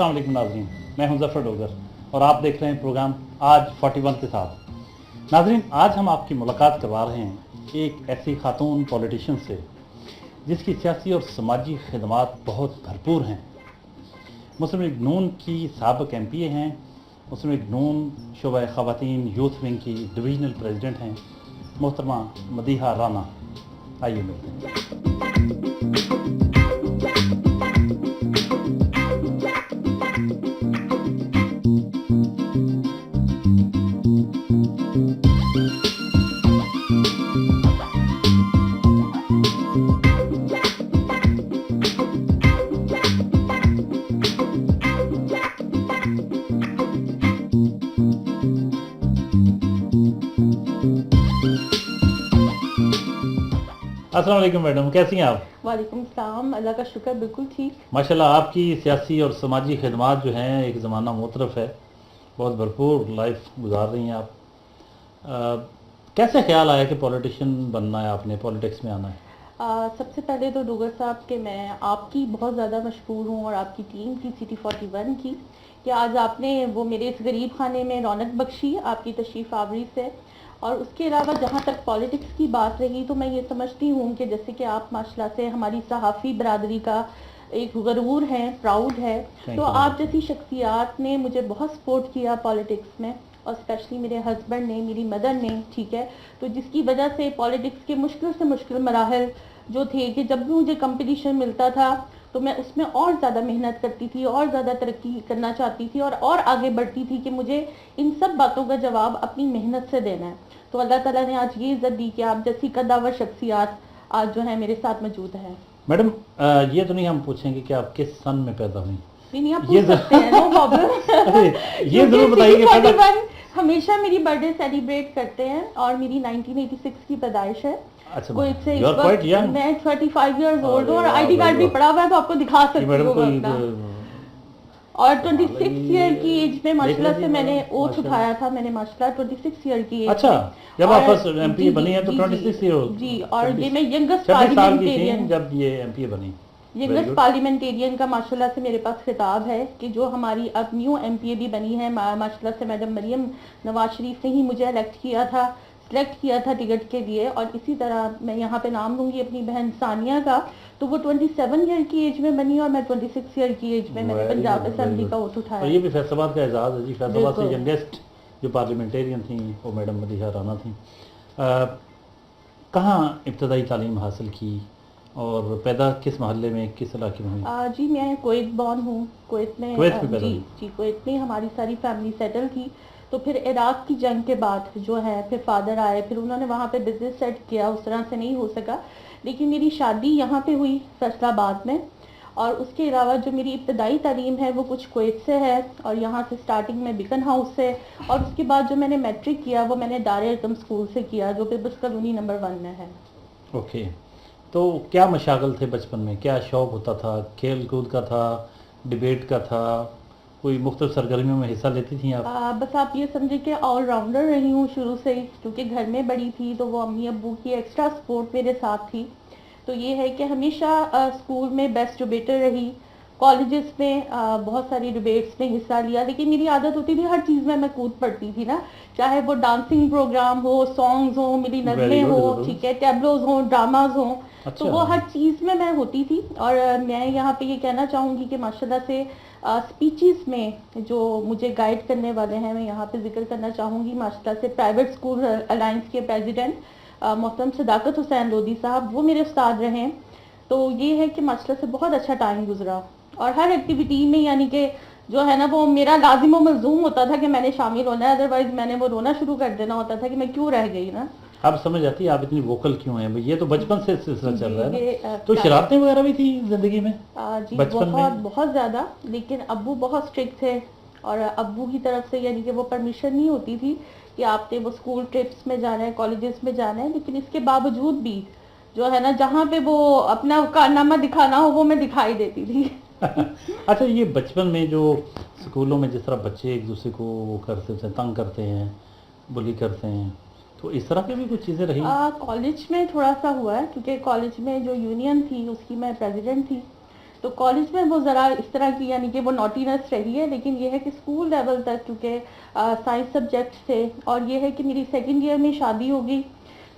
अस्सलाम वालेकुम नाज़रीन, मैं हूं ज़फ़र डोगर और आप देख रहे हैं प्रोग्राम आज 41 के साथ। नाज़रीन, आज हम आपकी मुलाकात करवा रहे हैं एक ऐसी खातून पॉलिटिशियन से जिसकी सियासी और समाजी खिदमात बहुत भरपूर हैं। मुस्लिम लीग नून की साबिक़ MPA हैं, मुस्लिम लीग नून शोबा ख़वातीन यूथ विंग की डिवीज़नल प्रेसिडेंट हैं, मोहतरमा मदीहा राना। आइए मिलते हैं। अस्सलाम वालेकुम मैडम, कैसी हैं आप? वालेकुम सलाम, अल्लाह का शुक्र, बिल्कुल ठीक। माशाल्लाह, आपकी सियासी और समाजी खिदमात जो हैं एक ज़माना मुतरफ़ है, बहुत भरपूर लाइफ गुजार रही हैं आप। कैसे ख्याल आया कि पॉलिटिशियन बनना है, आपने पॉलिटिक्स में आना है? सबसे पहले तो डोगर साहब के मैं आपकी बहुत ज़्यादा मशहूर हूँ और आपकी टीम की सिटी 41 की कि आज आपने वो मेरे इस गरीब खाने में रौनक बख्शी आपकी तशरीफ़ आवरी से। और उसके अलावा जहाँ तक पॉलिटिक्स की बात रही तो मैं ये समझती हूँ कि जैसे कि आप माशाल्लाह से हमारी सहाफ़ी बरादरी का एक गरूर हैं, प्राउड है, तो आप जैसी शख्सियात ने मुझे बहुत सपोर्ट किया पॉलिटिक्स में और स्पेशली मेरे हस्बैंड ने, मेरी मदर ने, ठीक है। तो जिसकी वजह से पॉलिटिक्स के मुश्किल से मुश्किल मराहल जो थे कि जब भी मुझे कंपटीशन मिलता था तो मैं उसमें और ज़्यादा मेहनत करती थी और ज़्यादा तरक्की करना चाहती थी और आगे बढ़ती थी कि मुझे इन सब बातों का जवाब अपनी मेहनत से देना है। तो अल्लाह ताला ने आज ये इज़्ज़त दी कि आप जैसी कद्दावर शख्सियात आज जो है मेरे साथ मौजूद हैं। मैडम, ये तो नहीं हम पूछेंगे कि आप किस सन में पैदा हुई? नहीं, आप पूछ सकते हैं, नो प्रॉब्लम। ये जरूर बताइए कि हमेशा मेरी बर्थडे सेलिब्रेट करते हैं और मेरी 1986 की पैदाइश है। अच्छा, कोई से you are quite young. मैं 35 इयर्स ओल्ड हूँ और ID कार्ड भी पड़ा हुआ है तो आपको दिखा सकती हूँ अपना। और 26 ईयर की एज में माशाल्लाह से मैंने ओथ उठाया था, मैंने माशाल्लाह 26 ईयर की एज। अच्छा, जब आप फर्स्ट MPA बनी है तो 26 ईयर ओल्ड? जी, और ये मैं यंगेस्ट पार्लियामेंटेरियन जब ये MPA बनी। यंगेस्ट पार्लियामेंटेरियन का माशाल्लाह से मेरे पास खिताब है कि जो हमारी अब न्यू MPA भी बनी है, माशाल्लाह से मैडम मरियम नवाज शरीफ ने ही मुझे सेलेक्ट किया था टिकट के लिए। और इसी तरह मैं यहाँ पे नाम लूँगी अपनी बहन सानिया का, तो वो 27 ईयर की एज में बनी और मैं 26 ईयर की एज में मैंने पंजाब असेंबली का वोट उठाया। ये भी फैसलाबाद का एजाज़ है जी। फैसलाबाद से यंगेस्ट जो पार्लियामेंटेरियन थी वो मैडम मदीहा राना थी। कहाँ इब्तदाई तालीम हासिल की और पैदा किस महल्ले में, किस इलाके में हुई? जी, मैं कुवैत बॉर्न हूँ, कुवैत में कुवैत में हमारी सारी फैमिली सेटल थी। तो फिर इराक की जंग के बाद जो है फिर फादर आए, फिर उन्होंने वहाँ पे बिजनेस सेट किया, उस तरह से नहीं हो सका। लेकिन मेरी शादी यहाँ पे हुई फैसलाबाद में और उसके अलावा जो मेरी इब्तदाई तालीम है वो कुछ कुवैत से है और यहाँ से स्टार्टिंग में बिकन हाउस से, और उसके बाद जो मैंने मैट्रिक किया वो मैंने दार-ए-अरकम स्कूल से किया जो पिपल्स कॉलोनी नंबर 1 में है। ओके, तो क्या मशागल थे बचपन में, क्या शौक़ होता था? खेल कूद का था, डिबेट का था, कोई मुख्तलिफ सरगर्मियों में हिस्सा लेती थी आप? बस आप ये समझे कि ऑलराउंडर रही हूँ शुरू से ही, क्योंकि घर में बड़ी थी तो वो अम्मी अब्बू की एक्स्ट्रा सपोर्ट मेरे साथ थी। तो ये है कि हमेशा स्कूल में बेस्ट डिबेटर रही, कॉलेजेस में बहुत सारी डिबेट्स में हिस्सा लिया। लेकिन मेरी आदत होती थी हर चीज़ में मैं कूद पड़ती थी ना, चाहे वो डांसिंग प्रोग्राम हो, सॉन्ग्स हो, मेरी नज़में हो, ठीक है, टैबलोज हो, ड्रामाज हो। अच्छा। तो वो हर चीज़ में मैं होती थी। और मैं यहाँ पे ये कहना चाहूँगी कि माशाल्लाह से स्पीचेस में जो मुझे गाइड करने वाले हैं मैं यहाँ पे जिक्र करना चाहूँगी माशाल्लाह से प्राइवेट स्कूल अलायंस के प्रेसिडेंट मोहतरम सदाकत हुसैन लोधी साहब, वो मेरे उस्ताद रहे हैं। तो ये है कि माशाल्लाह से बहुत अच्छा टाइम गुजरा और हर एक्टिविटी में यानी कि जो है ना वो मेरा लाजिम और मलजूम होता था कि मैंने शामिल होना है, अदरवाइज मैंने वो रोना शुरू कर देना होता था कि मैं क्यों रह गई ना। अब समझ आती है आप इतनी वोकल क्यों हैं। ये तो बचपन से सिलसिला चल रहा है ना। तो शरारतें वगैरह भी थी जिंदगी में? जी, बहुत ज़्यादा। लेकिन अब्बू बहुत स्ट्रिक्ट थे और अब्बू की तरफ से यानी कि वो परमिशन नहीं होती थी कि आपने वो स्कूल ट्रिप्स में जाना है, कॉलेजेस में जाना है। लेकिन इसके बावजूद भी जो है ना जहाँ पे वो अपना कारनामा दिखाना हो वो मैं दिखाई देती थी। अच्छा, ये बचपन में जो स्कूलों में जिस तरह बच्चे एक दूसरे को वो करते थे, तंग करते हैं, बुली करते हैं, तो इस तरह की भी कुछ चीज़ें रही? कॉलेज में थोड़ा सा हुआ है क्योंकि कॉलेज में जो यूनियन थी उसकी मैं प्रेसिडेंट थी। تو کالج میں وہ ذرا اس طرح کی یعنی کہ وہ نوٹینس رہی ہے، لیکن یہ ہے کہ اسکول لیول تک کیونکہ سائنس سبجیکٹس تھے، اور یہ ہے کہ میری سیکنڈ ایئر میں شادی ہو گئی،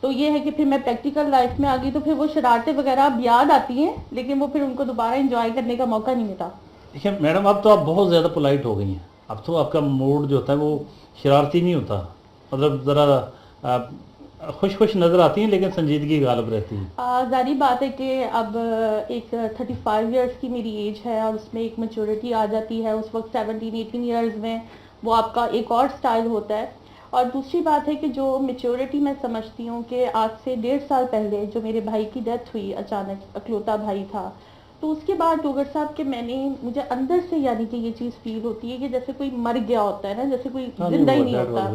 تو یہ ہے کہ پھر میں پریکٹیکل لائف میں آ گئی، تو پھر وہ شرارتیں وغیرہ اب یاد آتی ہیں، لیکن وہ پھر ان کو دوبارہ انجوائے کرنے کا موقع نہیں ملا. دیکھیں میڈم، اب تو آپ بہت زیادہ پولائٹ ہو گئی ہیں، اب تو آپ کا موڈ جو ہوتا ہے وہ شرارتی نہیں ہوتا، مطلب ذرا خوش خوش نظر آتی ہیں لیکن سنجیدگی غالب رہتی ہے. ظاہری بات ہے کہ اب ایک 35 ایئرس کی میری ایج ہے، اور اس میں ایک میچورٹی آ جاتی ہے. اس وقت 17-18 ایئرز میں وہ آپ کا ایک اور سٹائل ہوتا ہے. اور دوسری بات ہے کہ جو میچورٹی میں سمجھتی ہوں کہ آج سے 1.5 سال پہلے جو میرے بھائی کی ڈیتھ ہوئی اچانک، اکلوتا بھائی تھا، تو اس کے بعد ڈوگر صاحب کہ مجھے اندر سے یعنی کہ یہ چیز فیل ہوتی ہے کہ جیسے کوئی مر گیا ہوتا ہے نا، جیسے کوئی زندہ ہی نہیں ہوتا.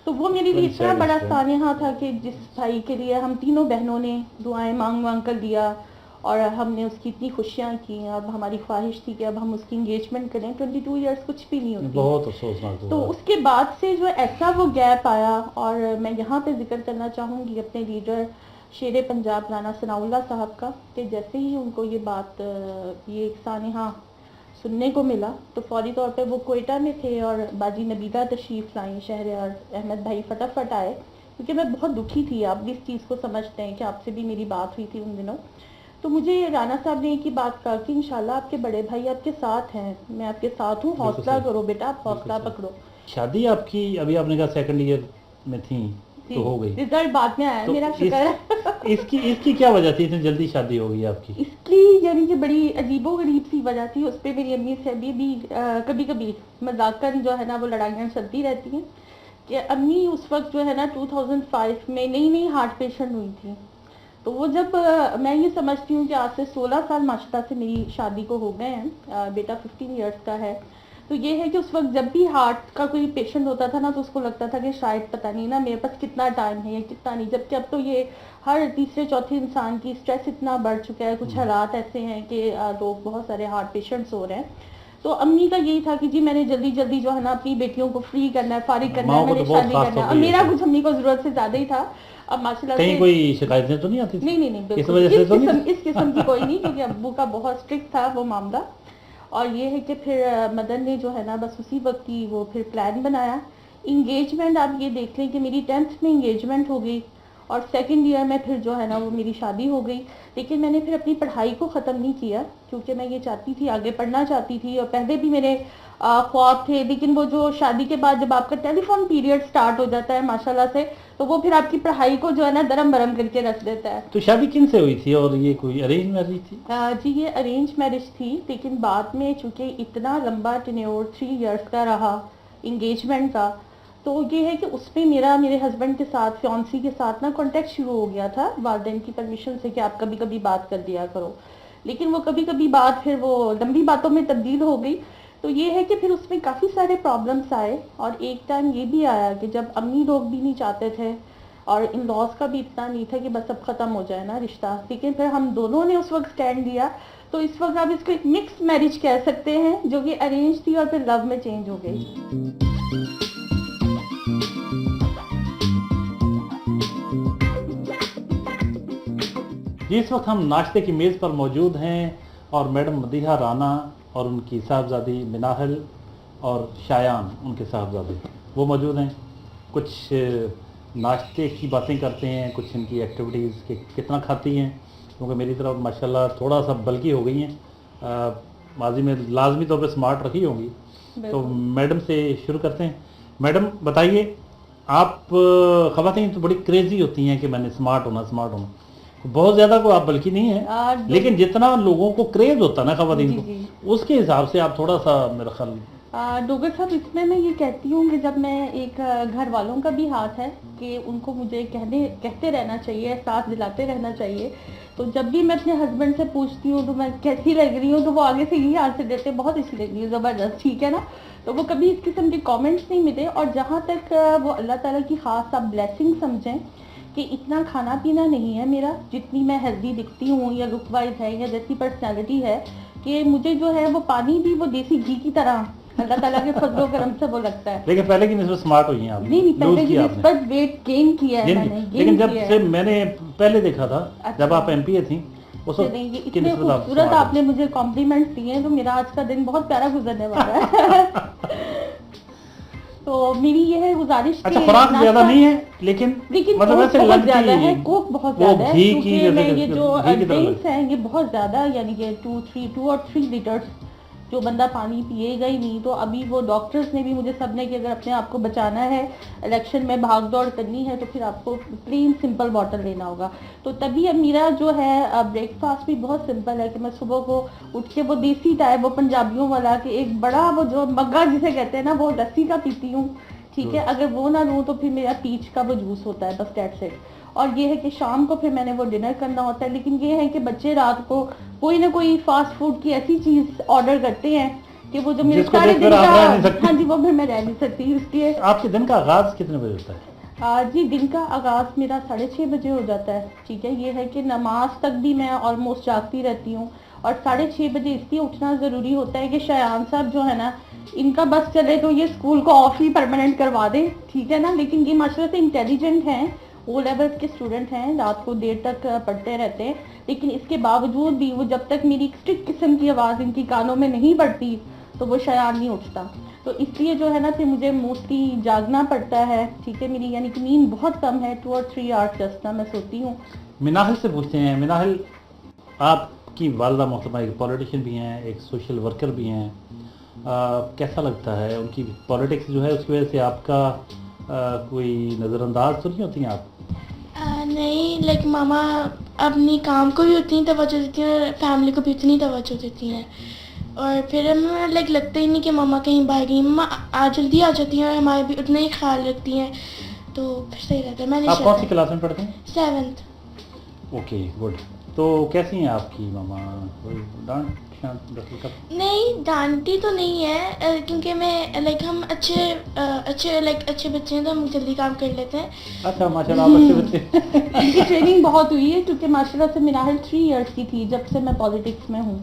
تو وہ میرے لیے اتنا بڑا سانحہ تھا کہ جس بھائی کے لیے ہم تینوں بہنوں نے دعائیں مانگ کر دیا، اور ہم نے اس کی اتنی خوشیاں کی. اب ہماری خواہش تھی کہ اب ہم اس کی انگیجمنٹ کریں. 22 ایئرس کچھ بھی نہیں ہوتی. بہت افسوسناک. تو اس کے بعد سے جو ایسا وہ گیپ آیا، اور میں یہاں پہ ذکر کرنا چاہوں گی اپنے لیڈر شیر پنجاب رانا ثناء اللہ صاحب کا، کہ جیسے ہی ان کو یہ بات یہ ایک سانحہ سننے کو ملا تو فوری طور پہ وہ کوئٹہ میں تھے، اور باجی نبیلہ تشریف لائیں شہریار احمد بھائی فٹافٹ آئے، کیونکہ میں بہت دکھی تھی. آپ بھی اس چیز کو سمجھتے ہیں کہ آپ سے بھی میری بات ہوئی تھی ان دنوں. تو مجھے رانا صاحب نے ایک ہی بات کہا کہ انشاءاللہ آپ کے بڑے بھائی آپ کے ساتھ ہیں، میں آپ کے ساتھ ہوں، حوصلہ کرو بیٹا، آپ حوصلہ پکڑو. شادی آپ کی ابھی آپ نے کہا سیکنڈ ایئر میں تھیں تو ہو گئی، رزلٹ بعد میں آیا، میرا شکر ہے. اس کی کیا وجہ تھی اتنی جلدی شادی ہو گئی آپ کی؟ اس کی یعنی کہ بڑی عجیب و غریب سی وجہ تھی. اس پہ میری امی سے ابھی بھی کبھی کبھی مذاقاً جو ہے نا وہ لڑائیاں چلتی رہتی ہیں کہ امی اس وقت جو ہے نا 2005 میں نئی ہارٹ پیشنٹ ہوئی تھی. تو وہ جب میں یہ سمجھتی ہوں کہ آج سے 16 سال ماشاءاللہ سے میری شادی کو ہو گئے ہیں، بیٹا 15 ایئرس کا ہے. تو یہ ہے کہ اس وقت جب بھی ہارٹ کا کوئی پیشنٹ ہوتا تھا نا تو اس کو لگتا تھا کہ شاید پتہ نہیں نا میرے پاس کتنا ٹائم ہے یا کتنا نہیں، جبکہ اب تو یہ ہر تیسرے چوتھے انسان کی اسٹریس اتنا بڑھ چکا ہے، کچھ حالات ایسے ہیں کہ لوگ بہت سارے ہارٹ پیشنٹس ہو رہے ہیں. تو امی کا یہی تھا کہ جی میں نے جلدی جو ہے نا اپنی بیٹیوں کو فری کرنا ہے، فارغ کرنا ہے، میں نے شادی کرنا ہے. اب میرا کچھ امی کو ضرورت سے زیادہ ہی تھا. اب ماشاءاللہ کہیں کوئی شکایتیں تو نہیں آتی؟ نہیں بالکل اس قسم کی کوئی نہیں، کیونکہ ابو کا بہت اسٹرکٹ تھا وہ معاملہ. اور یہ ہے کہ پھر مدن نے جو ہے نا بس اسی وقت کی وہ پھر پلان بنایا. انگیجمنٹ آپ یہ دیکھ لیں کہ میری 10th میں انگیجمنٹ ہو گئی، اور سیکنڈ ایئر میں پھر جو ہے نا وہ میری شادی ہو گئی. لیکن میں نے پھر اپنی پڑھائی کو ختم نہیں کیا، کیونکہ میں یہ چاہتی تھی آگے پڑھنا چاہتی تھی، اور پہلے بھی میرے خواب تھے. لیکن وہ جو شادی کے بعد جب آپ کا ٹیلی فون پیریڈ سٹارٹ ہو جاتا ہے ماشاءاللہ سے، تو وہ پھر آپ کی پڑھائی کو جو ہے نا درم برم کر کے رکھ دیتا ہے. تو شادی کن سے ہوئی تھی، اور یہ کوئی ارینج میرج تھی؟ جی یہ ارینج میرج تھی، لیکن بعد میں چونکہ اتنا لمبا ٹینیور 3 ایئرس کا رہا انگیجمنٹ کا، تو یہ ہے کہ اس میں میرے ہسبینڈ کے ساتھ فیونسی کے ساتھ نا کانٹیکٹ شروع ہو گیا تھا والدین کی پرمیشن سے کہ آپ کبھی کبھی بات کر دیا کرو. لیکن وہ کبھی کبھی بات پھر وہ لمبی باتوں میں تبدیل ہو گئی. تو یہ ہے کہ پھر اس میں کافی سارے پرابلمس آئے، اور ایک ٹائم یہ بھی آیا کہ جب امی لوگ بھی نہیں چاہتے تھے اور ان لاس کا بھی اتنا نہیں تھا کہ بس اب ختم ہو جائے نا رشتہ، لیکن پھر ہم دونوں نے اس وقت سٹینڈ دیا. تو اس وقت آپ اس کو ایک مکس میرج کہہ سکتے ہیں، جو کہ ارینج تھی اور پھر لو میں چینج ہو گئی. جی اس وقت ہم ناشتے کی میز پر موجود ہیں، اور میڈم مدیحہ رانا اور ان کی صاحبزادی مناحل اور شایان ان کے صاحبزادے وہ موجود ہیں. کچھ ناشتے کی باتیں کرتے ہیں، کچھ ان کی ایکٹیویٹیز کہ کتنا کھاتی ہیں، کیونکہ میری طرف ماشاءاللہ تھوڑا سا بلکی ہو گئی ہیں، ماضی میں لازمی طور پہ سمارٹ رکھی ہوں گی. تو میڈم سے شروع کرتے ہیں. میڈم بتائیے، آپ خواتین تو بڑی کریزی ہوتی ہیں کہ میں نے سمارٹ ہونا. بہت زیادہ کو آپ بلکی نہیں ہیں، لیکن جتنا لوگوں کو کریز ہوتا ہے نا خواتین کو، اس کے حساب سے آپ تھوڑا سا میرا خیال. ڈوگر صاحب اس میں یہ کہتی ہوں کہ جب میں ایک گھر والوں کا بھی ہاتھ ہے کہ ان کو مجھے کہتے رہنا چاہیے، ساتھ دلاتے رہنا چاہیے. تو جب بھی میں اپنے ہسبینڈ سے پوچھتی ہوں تو میں کیسی لگ رہی ہوں، تو وہ آگے سے یہی آنسر دیتے ہیں بہت اچھی لگ رہی ہے، زبردست، ٹھیک ہے نا. تو وہ کبھی اس قسم کے کامنٹس نہیں ملے. اور جہاں تک وہ اللہ تعالیٰ کی خاص آپ بلیسنگ سمجھیں کہ اتنا کھانا پینا نہیں ہے میرا، جتنی میں ہیلدی دکھتی ہوں یا لک وائز ہے یا جیسی پرسنالٹی ہے، کہ مجھے جو ہے وہ پانی بھی وہ دیسی گھی کی طرح اللہ تعالیٰ کے فضل و کرم سے وہ لگتا ہے. لیکن پہلے کی نسبت سمارٹ ہوئی ہیں آپ؟ نہیں پہلے کی نسبت ویٹ گین کیا ہے میں نے. لیکن جب سے میں نے پہلے دیکھا تھا جب آپ ایم پی اے تھیں اس وقت چلیں یہ کی اتنے نسبت آپ خوبصورت smart آپ نے مجھے کمپلیمنٹ دیے ہیں تو میرا آج کا دن بہت پیارا گزرنے والا ہے. تو میری یہ ہے گزارش اچھا خوراک زیادہ نہیں ہے لیکن مطلب کوک ویسے بہت لنچ زیادہ ہے, کی کوک بہت وہ زیادہ ہے گھی کی کیونکہ میں جیسے یہ جو گھی کی طرح ڈرنکس ہیں یہ بہت زیادہ یعنی کہ 2 اور 3 لیٹرز جو بندہ پانی پیے گا ہی نہیں. تو ابھی وہ ڈاکٹرز نے بھی مجھے سب نے کہ اگر اپنے آپ کو بچانا ہے الیکشن میں بھاگ دوڑ کرنی ہے تو پھر آپ کو پلین سمپل واٹر لینا ہوگا. تو تبھی اب میرا جو ہے بریک فاسٹ بھی بہت سمپل ہے کہ میں صبح کو اٹھ کے وہ دیسی ٹائپ وہ پنجابیوں والا کہ ایک بڑا وہ جو مگا جسے کہتے ہیں نا وہ لسی کا پیتی ہوں, ٹھیک ہے. اگر وہ نہ لوں تو پھر میرا پیچ کا وہ جوس ہوتا ہے, بس دیٹس اٹ. اور یہ ہے کہ شام کو پھر میں نے وہ ڈنر کرنا ہوتا ہے. لیکن یہ ہے کہ بچے رات کو کوئی نہ کوئی فاسٹ فوڈ کی ایسی چیز آرڈر کرتے ہیں کہ وہ جو میرے جس کو سارے دیکھ کر دن آپ کا, رہ نہیں سکتے. ہاں جی وہ پھر میں رہ نہیں سکتی. اس لیے آپ کے دن کا آغاز کتنے بجے ہوتا ہے؟ جی دن کا آغاز میرا 6:30 بجے ہو جاتا ہے, ٹھیک ہے. یہ ہے کہ نماز تک بھی میں آلموسٹ جاگتی رہتی ہوں. اور 6:30 بجے اس لیے اٹھنا ضروری ہوتا ہے کہ شایان صاحب جو ہے نا ان کا بس چلے تو یہ اسکول کو آف ہی پرماننٹ کروا دیں, ٹھیک ہے نا. لیکن یہ ماشاءاللہ سے انٹیلیجنٹ ہیں, او لیول کے اسٹوڈنٹ ہیں, رات کو دیر تک پڑھتے رہتے ہیں. لیکن اس کے باوجود بھی وہ جب تک میری اسٹرکٹ قسم کی آواز ان کی کانوں میں نہیں پڑتی تو وہ شایان نہیں اٹھتا. تو اس لیے جو ہے نا پھر مجھے موسٹلی جاگنا پڑتا ہے, ٹھیک ہے. میری یعنی کہ نیند بہت کم ہے, 2 اور 3 آورس جسٹ میں سوتی ہوں. مناحل سے پوچھتے ہیں. مناحل آپ کی والدہ محترمہ ایک پولیٹیشین بھی ہیں, ایک سوشل ورکر بھی ہیں, کیسا لگتا ہے ان کی پولیٹکس جو ہے اس کی وجہ سے آپ کا کوئی نظر انداز تو نہیں ہوتی ہیں آپ؟ نہیں, لائک ماما اپنی کام کو بھی اتنی توجہ دیتی ہیں اور فیملی کو بھی اتنی توجہ دیتی ہیں. اور پھر ہمیں لائک لگتا ہی نہیں کہ ماما کہیں باہر گئی, ماما جلدی آ جاتی ہیں اور ہمارے بھی اتنا ہی خیال رکھتی ہیں, تو پھر صحیح رہتا ہے. میں آپ کون سی کلاس میں پڑھتے ہیں؟ 7th. Okay good. تو کیسی ہیں آپ کی ماما؟ کوئی ڈانٹ نہیں, ڈانٹی تو نہیں ہے کیونکہ میں لائک ہم اچھے بچے ہیں تو ہم جلدی کام کر لیتے ہیں. اچھا ماشاء اللہ آپ اچھے بچے. ان کی ٹریننگ بہت ہوئی ہے کیونکہ ماشاء اللہ سے مناحل 3 ایئرس کی تھی جب سے میں پالیٹکس میں ہوں.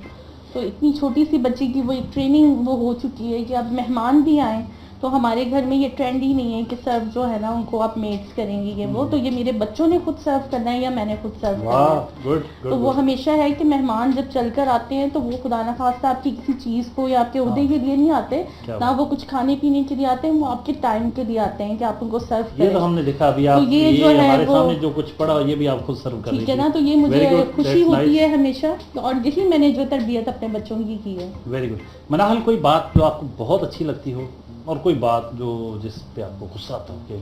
تو اتنی چھوٹی سی بچی کی وہ ایک ٹریننگ وہ ہو چکی ہے کہ اب مہمان بھی آئیں تو ہمارے گھر میں یہ ٹرینڈ ہی نہیں ہے کہ سرو جو ہے نا ان کو آپ میٹس کریں گی یہ وہ, تو یہ میرے بچوں نے خود سرو کرنا ہے یا میں نے خود سرو کرنا ہے. تو وہ ہمیشہ ہے کہ مہمان جب چل کر آتے ہیں تو وہ خدا نہ خواستہ آپ کی کسی چیز کو یا آپ کے عہدے کے لیے نہیں آتے, نہ وہ کچھ کھانے پینے کے لیے آتے ہیں, وہ آپ کے ٹائم کے لیے آتے ہیں کہ آپ ان کو سرو کریں. یہ تو ہم نے دیکھا ابھی آپ یہ جو ہے ہمارے وہ سامنے جو کچھ پڑا یہ بھی آپ خود سرو کر رہی ٹھیک ہے نا. تو یہ مجھے خوشی ہوتی ہے ہمیشہ, اور یہی میں نے جو تربیت اپنے بچوں کی ہے. Very good. مناحل کوئی بات جو آپ کو بہت اچھی لگتی ہو اور کوئی بات جو جس پہ آپ کو غصہ آتا ہو کہ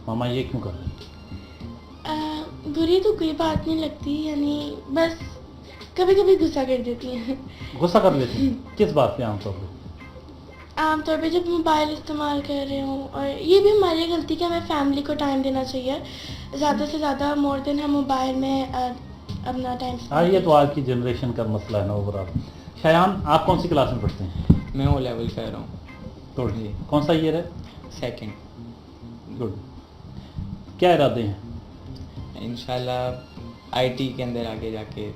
ماما یہ کیوں کر رہی ہیں؟ بری تو کوئی بات نہیں لگتی, یعنی بس کبھی کبھی غصہ کر دیتی ہیں. غصہ کر لیتی ہیں کس بات پہ عام طور پہ؟ عام طور پہ جب موبائل استعمال کر رہے ہوں, اور یہ بھی ہماری غلطی کہ ہمیں فیملی کو ٹائم دینا چاہیے زیادہ سے زیادہ, مور دین ہم موبائل میں اپنا ٹائم. ہاں یہ تو آج کی جنریشن کا مسئلہ ہے نا اوور آل. شایان آپ کون سی کلاس میں پڑھتے ہیں؟ میں او لیول کر رہا ہوں. تو جی کون سا ایئر ہے؟ 2nd. گڈ. کیا ارادے ہیں؟ انشاءاللہ آئی ٹی کے اندر آگے جا کے.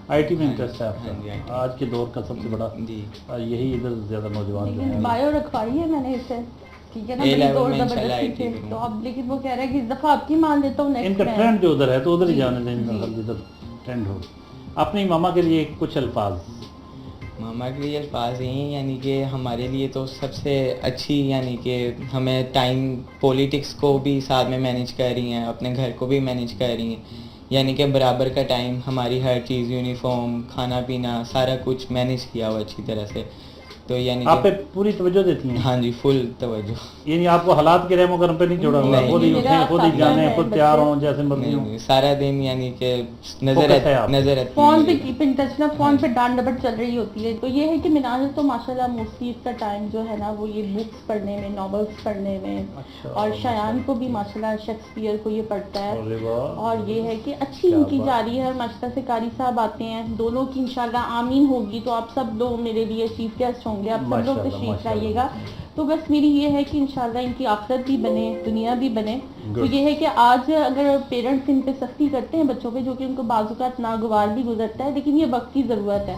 آئی ٹی میں انٹرسٹ ہے آپ ہاں جی, کا؟ آج کے دور کا سب سے بڑا جی یہی ادھر زیادہ نوجوان جو ہیں. لیکن بایو رکھوائی ہے میں نے اسے, ٹھیک ہے نا, A بڑی level زور میں انشاءاللہ زبردستی IT سے. میں تو اب لیکن وہ کہہ رہا ہے کہ اس دفعہ آپ کی مان لیتا ہوں, ان کا نیکسٹ ٹرینڈ جو ادھر ہے تو ادھر ہی جی, جانے دیں, جی. ادھر ٹرینڈ ہو. اپنی ماما کے لیے کچھ الفاظ. ماما کے لیے الفاظ ہیں یعنی کہ ہمارے لیے تو سب سے اچھی, یعنی کہ ہمیں ٹائم پولیٹکس کو بھی ساتھ میں مینیج کر رہی ہیں, اپنے گھر کو بھی مینیج کر رہی ہیں, یعنی کہ برابر کا ٹائم, ہماری ہر چیز, یونیفارم, کھانا پینا, سارا کچھ مینیج کیا ہوا اچھی طرح سے. تو یعنی آپ پہ پوری توجہ دیتی ہیں؟ ہاں جی, فل توجہ. یعنی آپ کو حالات کے رحم و کرم پہ نہیں چھوڑا ہوا, خود ہی اٹھیں خود ہی جانے, خود تیار ہوں جیسے مرضی ہوں؟ سارا دن یعنی کہ نظر فون پہ کیپ ان ٹچ نا, فون پہ ڈانٹ ڈپٹ چل رہی ہوتی ہے. تو یہ ہے کہ مناظر تو ماشاءاللہ موسٹلی اس کا ٹائم جو ہے نا وہ یہ بکس پڑھنے میں, ناولس پڑھنے میں, اور شایان کو بھی ماشاءاللہ شیکسپیئر کو یہ پڑھتا ہے. اور یہ ہے کہ اچھی ان کی جاری ہے, اور ماشاءاللہ سے قاری صاحب آتے ہیں, دونوں کی انشاءاللہ آمین ہوگی. تو آپ سب لوگ میرے لیے چیف گیسٹ ہوں گے, آپ سب لوگ تشریف لائیے گا. تو بس میری یہ ہے کہ انشاءاللہ ان کی آخرت بھی بنے, دنیا بھی بنے. تو یہ ہے کہ آج اگر پیرنٹس ان پہ سختی کرتے ہیں بچوں پہ, جو کہ ان کو بعض اوقات ناگوار بھی گزرتا ہے, لیکن یہ وقت کی ضرورت ہے.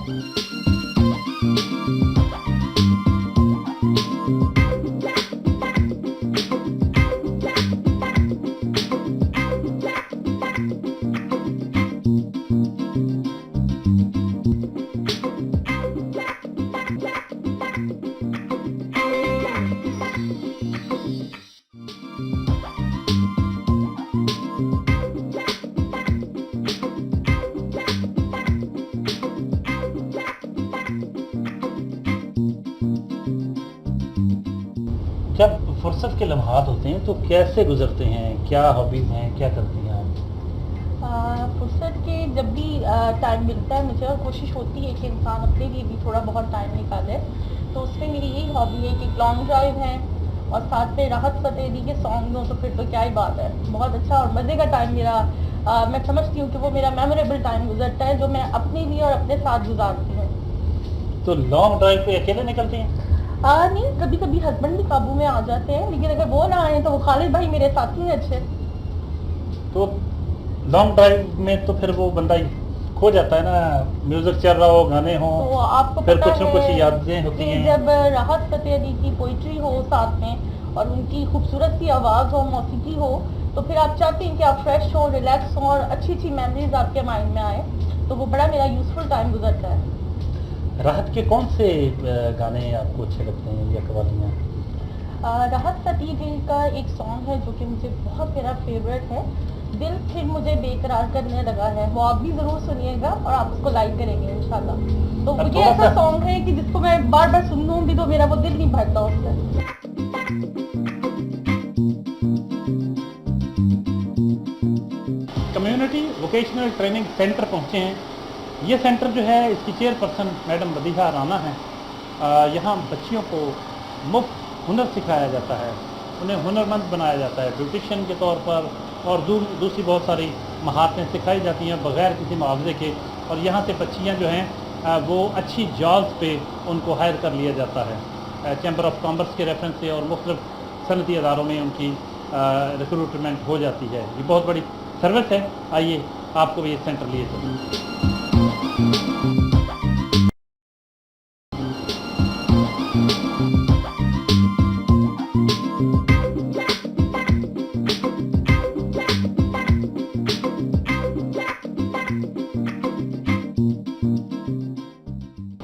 जब फुर्सत के लम्हात होते हैं तो कैसे गुजरते हैं, क्या हॉबीज़ हैं, क्या करती हैं आप? फुर्सत के जब भी टाइम मिलता है मुझे, और कोशिश होती है कि इंसान अपने लिए भी थोड़ा बहुत टाइम निकाले, तो उसमें मेरी यही हॉबी है कि लॉन्ग ड्राइव है और साथ में राहत फ़तेह अली के सॉन्ग हो तो फिर तो क्या ही बात है। बहुत अच्छा और मज़े का टाइम मेरा, मैं समझती हूँ कि वो मेरा मेमोरेबल टाइम गुजरता है जो मैं अपने लिए और अपने साथ गुजारती हूँ। तो लॉन्ग ड्राइव पे अकेले निकलती हैं? नहीं, कभी कभी हस्बैंड भी काबू में आ जाते हैं, लेकिन अगर वो ना आए तो वो खालिद भाई मेरे साथी हैं अच्छे। तो लॉन्ग ड्राइव में तो फिर वो बंदा खो जाता है ना, म्यूजिक चल रहा हो, गाने हो, तो आपको फिर पता कुछ न कुछ है यादें होती कि हैं। जब राहत फ़तेह अली की पोइट्री हो साथ में और उनकी खूबसूरत सी आवाज़ हो, मौसीकी हो, तो फिर आप चाहते हैं कि आप फ्रेश हो, रिलैक्स हो और अच्छी अच्छी मेमोरीज आपके माइंड में आए, तो वो बड़ा मेरा यूज़फुल टाइम गुजरता है। राहत के कौन से गाने आपको अच्छे लगते हैं या कवालियाँ? राहत फ़तेह अली का एक सॉन्ग है जो कि मुझे बहुत मेरा फेवरेट है, दिल फिर मुझे बेकरार करने लगा है, वो आप भी ज़रूर सुनिएगा और आप उसको लाइक करेंगे इंशाल्लाह। तो अब ये थोड़ा ऐसा सा- सॉन्ग है कि जिसको मैं बार बार सुन लूँ भी तो मेरा वो दिल नहीं भरता उससे। कम्युनिटी वोकेशनल ट्रेनिंग सेंटर पहुंचे हैं। ये सेंटर जो है इसकी चेयरपर्सन मैडम मदीहा राना है। यहाँ बच्चियों को मुफ्त हुनर सिखाया जाता है, उन्हें हुनरमंद बनाया जाता है ब्यूटिशियन के तौर पर, और दूसरी बहुत सारी महारतें सिखाई जाती हैं बग़ैर किसी मुआवजे के। और यहाँ से बच्चियाँ जो हैं वो अच्छी जॉब्स पे उनको हायर कर लिया जाता है चैम्बर ऑफ कॉमर्स के रेफरेंस से, और मुख्तलिफ सनती अदारों में उनकी रिक्रूटमेंट हो जाती है। ये बहुत बड़ी सर्विस है। आइए आपको भी ये सेंटर लिए चलूँ।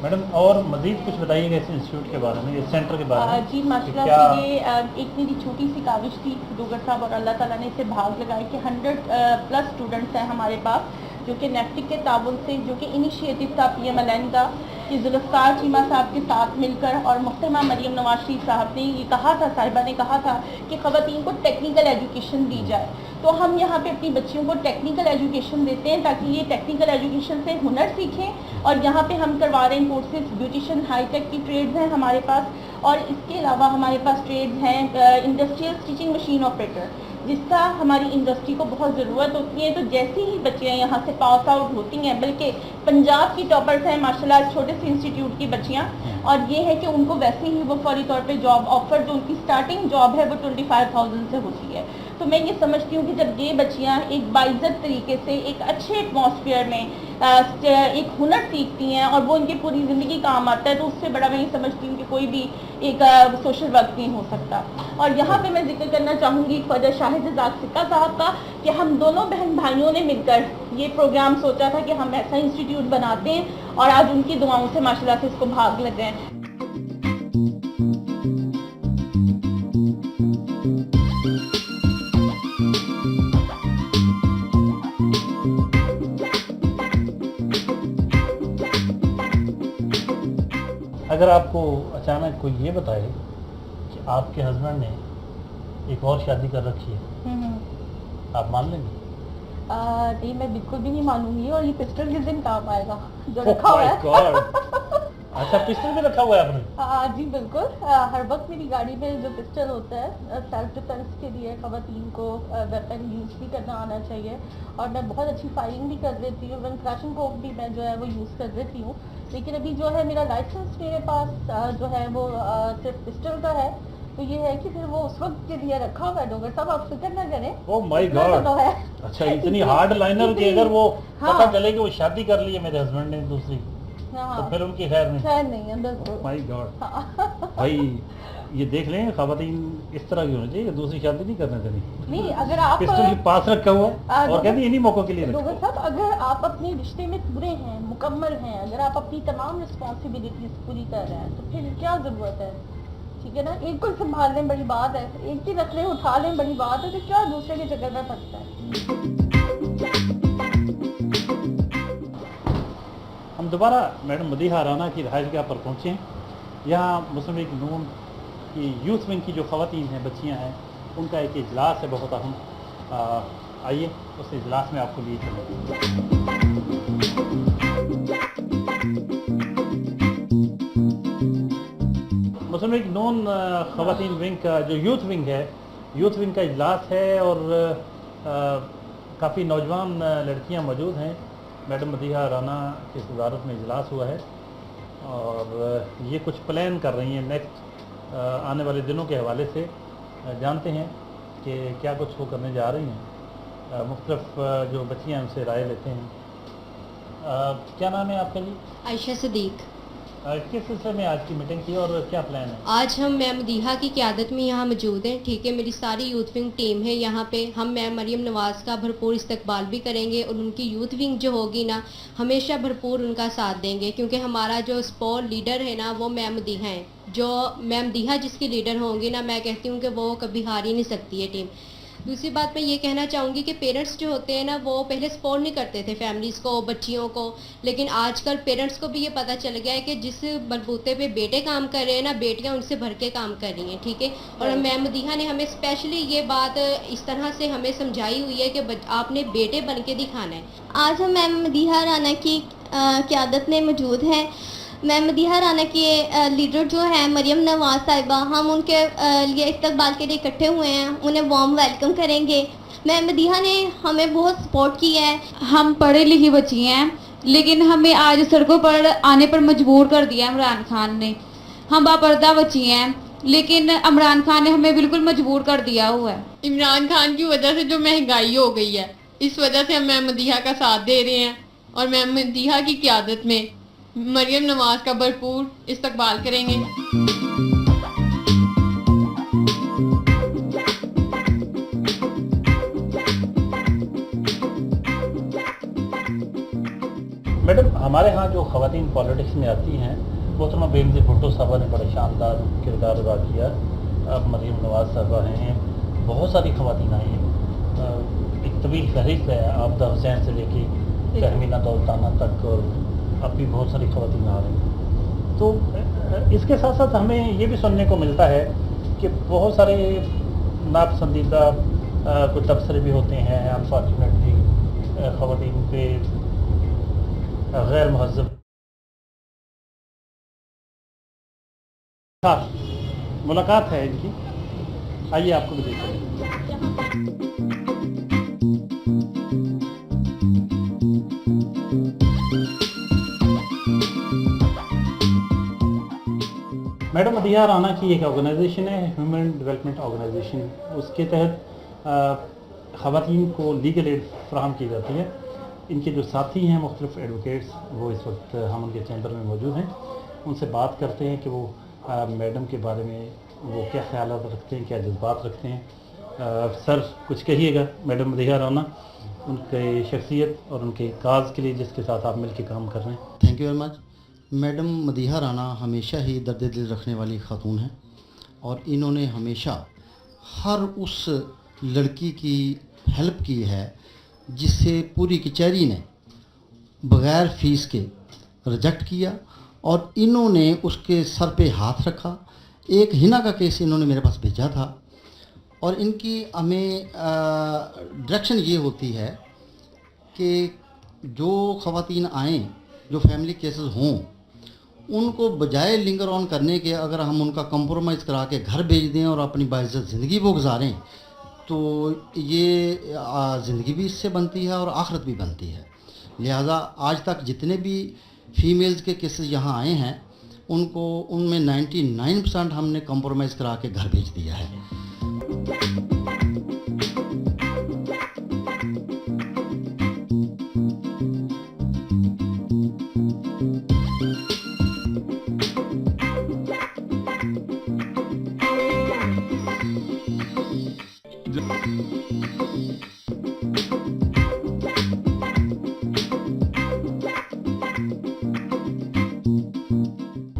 मैडम और मज़ीद कुछ बताइएगा इस इंस्टीट्यूट के बारे में, इस सेंटर के बारे में। जी कि माशाल्लाह क्या से ये एक मेरी छोटी सी काविश थी डोगर साहब, और अल्लाह ताला ने इसे भाग लगाए कि 100+ स्टूडेंट्स हैं हमारे पास जो कि नेफ्टिक के ताबुन से, जो कि इनिशिएटिव था पीएम एलन का, कि जुल्फ़कार चीमा साहब के साथ मिलकर और मुहतरमा मरियम नवाज शरीफ साहब ने ये कहा था, साहिबा ने कहा था कि ख़वातीन को टेक्निकल एजुकेशन दी जाए। तो हम यहाँ पे अपनी बच्चियों को टेक्निकल एजुकेशन देते हैं ताकि ये टेक्निकल एजुकेशन से हुनर सीखें। और यहाँ पे हम करवा रहे हैं कोर्सेज, ब्यूटिशियन, हाईटेक की ट्रेड्स हैं हमारे पास, और इसके अलावा हमारे पास ट्रेड्स हैं इंडस्ट्रियल स्टिचिंग मशीन ऑपरेटर, जिसका हमारी इंडस्ट्री को बहुत ज़रूरत होती है। तो जैसी ही बच्चियाँ यहाँ से पास आउट होती हैं, बल्कि पंजाब की टॉपर्स हैं माशाल्लाह इस छोटे से इंस्टीट्यूट की बच्चियाँ, और ये है कि उनको वैसे ही वो फौरी तौर पे जॉब ऑफर, जो उनकी स्टार्टिंग जॉब है वो 25,000 से होती है। तो मैं ये समझती हूँ कि जब ये बच्चियाँ एक बाइज्जत तरीके से एक अच्छे एटमॉस्फेयर में एक हुनर सीखती हैं और वो उनकी पूरी ज़िंदगी काम आता है, तो उससे बड़ा मैं ये समझती हूँ कि कोई भी एक सोशल वर्क नहीं हो सकता। और यहाँ पे मैं जिक्र करना चाहूँगी ख्वाजा शाहिद रज़ाक सिक्का साहब का, कि हम दोनों बहन भाइयों ने मिलकर ये प्रोग्राम सोचा था कि हम ऐसा इंस्टीट्यूट बनाते हैं, और आज उनकी दुआओं से माशाल्लाह से इसको भाग लग गए। अगर आपको अचानक कोई ये बताए कि आपके हस्बैंड ने एक और शादी कर रखी है, आप मान लेंगे? नहीं, मैं बिल्कुल भी नहीं मानूंगी, और ये पिस्टल किस दिन काम आएगा जो Oh रखा हुआ my है। God! अच्छा, पिस्टल भी रखा हुआ है आपने? जी बिल्कुल, हर वक्त मेरी गाड़ी में जो पिस्टल होता है सेल्फ डिफेंस के लिए, ख़वातीन को वेपन यूज़ भी करना आना चाहिए, और मैं बहुत अच्छी फायरिंग भी कर देती हूँ, इवन क्लैशनकोव भी मैं जो है वो यूज़ कर देती हूँ। लेकिन अभी जो है मेरा लाइसेंस मेरे पास जो है वो सिर्फ पिस्टल का है, तो ये है कि फिर वो उस वक्त के लिए रखा हुआ है। डोगर साहब आप फिक्र ना करें। Oh my इतना God! तो है। अच्छा, इतनी हार्ड लाइनर कि अगर वो हाँ। पता चले कि वो शादी कर ली है मेरे हस्बैंड ने दूसरी, हाँ, तो फिर उनकी खैर नहीं। खैर नहीं है बिल्कुल। My God! हाँ। भाई ये देख लें, ख़वातीन इस तरह की होनी चाहिए, दूसरी शादी नहीं करने देनी। नहीं, अगर आप पिस्टल के पास रखा हुआ है और कहती है इन्हीं मौकों के लिए डोगर रखा। साहब, अगर आप अपने रिश्ते में पूरे हैं, मुकम्मल हैं, अगर आप अपनी तमाम रिस्पॉन्सिबिलिटीज पूरी कर रहे हैं, तो फिर क्या ज़रूरत है? ठीक है ना, एक को संभाल लें बड़ी बात है, एक की रख लें उठा लें बड़ी बात है, तो क्या दूसरे के चक्कर में फंसता है। हम दोबारा मैडम मदीहा राना की रहायशगाह पर पहुँचे हैं। यहाँ मुस्लिम लीग नून कि यूथ विंग की जो ख़वातीन हैं, बच्चियां हैं, उनका एक इजलास है बहुत अहम। आइए उस इजलास में आपको लिए चलें। मुस्लिम लीग नून ख़वातीन विंग का जो यूथ विंग है, यूथ विंग का इजलास है और काफ़ी नौजवान लड़कियां मौजूद हैं। मैडम मदीहा राना की सदारत में इजलास हुआ है और ये कुछ प्लान कर रही हैं नेक्स्ट आने वाले दिनों के हवाले से। जानते हैं कि क्या कुछ वो करने जा रही हैं। मुख्तलिफ जो बच्चियां उनसे राय लेते हैं। क्या नाम है आपका जी? आयशा सदीक। किस सिलसिले में आज की मीटिंग थी और क्या प्लान है? आज हम मैम मदीहा की क़यादत में यहाँ मौजूद हैं, ठीक है। मेरी सारी यूथ विंग टीम है यहाँ पे। हम मैम मरियम नवाज़ का भरपूर इस्तकबाल भी करेंगे और उनकी यूथ विंग जो होगी ना, हमेशा भरपूर उनका साथ देंगे, क्योंकि हमारा जो स्पोर्ट लीडर है ना, वो मैम मदीहा हैं। जो मैम मदीहा जिसकी लीडर होंगी ना, मैं कहती हूँ कि वो कभी हार ही नहीं सकती है टीम। दूसरी बात मैं ये कहना चाहूँगी कि पेरेंट्स जो होते हैं ना, वो पहले सपोर्ट नहीं करते थे फैमिलीज़ को, बच्चियों को, लेकिन आजकल पेरेंट्स को भी ये पता चल गया है कि जिस बलबूते पे बेटे काम कर रहे हैं ना, बेटियां उनसे भर के काम कर रही हैं, ठीक है। और मैम मदीहा ने हमें स्पेशली ये बात इस तरह से हमें समझाई हुई है कि आपने बेटे बन के दिखाना है। आज हम मैम मदीहा राना की क़यादत में मौजूद हैं। मैम मदीहा राना के लीडर जो हैं मरियम नवाज़ साहिबा, हम उनके लिए इस्तकबाल के लिए इकट्ठे हुए हैं, उन्हें वार्म वेलकम करेंगे। मैम मदीहा ने हमें बहुत सपोर्ट किया है। हम पढ़े लिखी बच्ची हैं, लेकिन हमें आज सड़कों पर आने पर मजबूर कर दिया इमरान खान ने। हम बापर्दा बच्ची हैं, लेकिन इमरान खान ने हमें बिल्कुल मजबूर कर दिया हुआ है। इमरान खान की वजह से जो महंगाई हो गई है, इस वजह से हम मैम मदीहा का साथ दे रहे हैं और मैम मदीहा की क़यादत में मरियम नवाज़ का भरपूर इस्तकबाल करेंगे। मैडम, हमारे यहाँ जो ख़वातीन पॉलिटिक्स में आती हैं, मोहतरमा बेनज़ीर भुट्टो साहबा ने बड़ा शानदार किरदार अदा किया। अब मरियम नवाज़ साहबा हैं, बहुत सारी ख़वातीन आई हैं। एक तवील फहरिस्त है, आबदा हुसैन से लेके तहमीना दौलताना तक, और अब भी बहुत सारी ख़वातीन आ रही हैं। तो इसके साथ साथ हमें ये भी सुनने को मिलता है कि बहुत सारे नापसंदीदा कुछ तबसरे भी होते हैं, अनफॉर्चुनेटली ख़वातीन पे गैर महज़ब। मुलाकात है इनकी, आइए आपको भी देखते हैं। मैडम मदीहा राना की एक ऑर्गेनाइजेशन है, ह्यूमन डेवलपमेंट ऑर्गेनाइजेशन। उसके तहत ख़वातीन को लीगल एड फराहम की जाती है। इनके जो साथी हैं मुख्तलिफ एडवोकेट्स, वो इस वक्त हम उनके चैम्बर में मौजूद हैं। उनसे बात करते हैं कि वो मैडम के बारे में वो क्या ख्याल रखते हैं, क्या जज्बात रखते हैं। सर कुछ कहिएगा मैडम मदीहा राना, उनके शख्सियत और उनके काज के लिए जिसके साथ आप मिल के काम कर रहे हैं। Thank you very much. Madam Madiha Rana हमेशा ही दर्द दिल रखने वाली खातून हैं और इन्होंने हमेशा हर उस लड़की की हेल्प की है जिससे पूरी कचहरी ने बग़ैर फ़ीस के रिजेक्ट किया, और इन्होंने उसके सर पे हाथ रखा। एक हिना का केस इन्होंने मेरे पास भेजा था, और इनकी हमें डायरेक्शन ये होती है कि जो ख़वातीन आएँ, जो फैमिली केसेस हों, उनको बजाय लिंगर ऑन करने के अगर हम उनका कंप्रोमाइज़ करा के घर भेज दें और अपनी बाइज़्ज़त ज़िंदगी वो गुजारें, तो ये ज़िंदगी भी इससे बनती है और आखिरत भी बनती है। लिहाजा आज तक जितने भी फ़ीमेल्स के केसेस यहाँ आए हैं, उनको उनमें 99% हमने कंप्रोमाइज़ करा के घर भेज दिया है।